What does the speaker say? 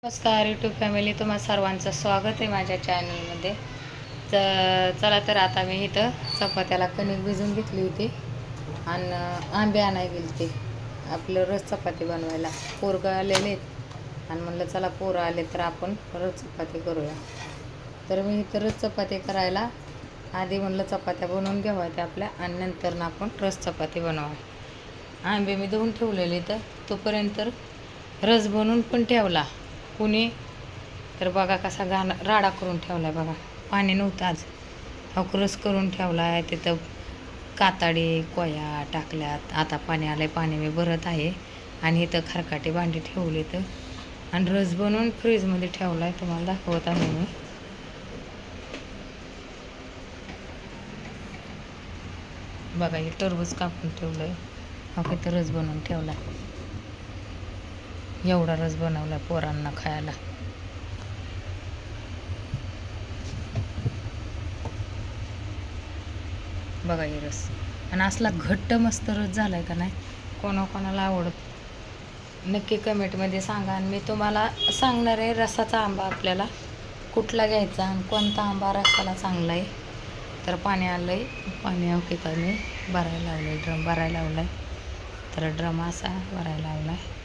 नमस्कार YouTube family, तुम्हा सर्वांचं स्वागत आहे माझ्या चॅनलमध्ये. चला तर आता मी इथं चपात्याला कणिक भिजून घेतली होती आणि आंबे आणायला गेले ते आपलं रस चपाती बनवायला. पोरगं आलेले आहेत आणि म्हणलं चला पोरं आले तर आपण रस चपाती करूया. तर मी इथं रस चपाती करायला आधी म्हणलं चपात्या बनवून घ्यावा त्या आपल्या आणि नंतर ना आपण रस चपाती बनवा. आंबे मी धुवून ठेवलेले तर तोपर्यंत रस बनवून पण ठेवला. कुणी तर बघा कसा राडा करून ठेवला आहे बघा. पाणी नव्हतं आज, रस करून ठेवला आहे. तिथं काताडी कोया टाकल्यात. आता पाणी आलं आहे, पाणी मी भरत आहे. आणि इथं खरकाटी भांडी ठेवली तर आणि रस बनवून फ्रीजमध्ये ठेवला आहे. तुम्हाला दाखवत आहे मी. बघा हे टरबूज कापून ठेवलं आहे. हा इथं रस बनवून ठेवला. एवढा रस बनवला पोरांना खायला. बघा हे रस आणि असला घट्ट मस्त रस झालाय का नाही. कोणाकोणाला आवडत नक्की कमेंटमध्ये सांगा. आणि मी तुम्हाला सांगणार आहे रसाचा आंबा आपल्याला कुठला घ्यायचा आणि कोणता आंबा रसाला चांगला आहे. तर पाणी आलं आहे, पाणी ठिकाणी भरायला लावलं आहे, ड्रम भरायला लावला आहे. तर ड्रम असा भरायला लावला आहे.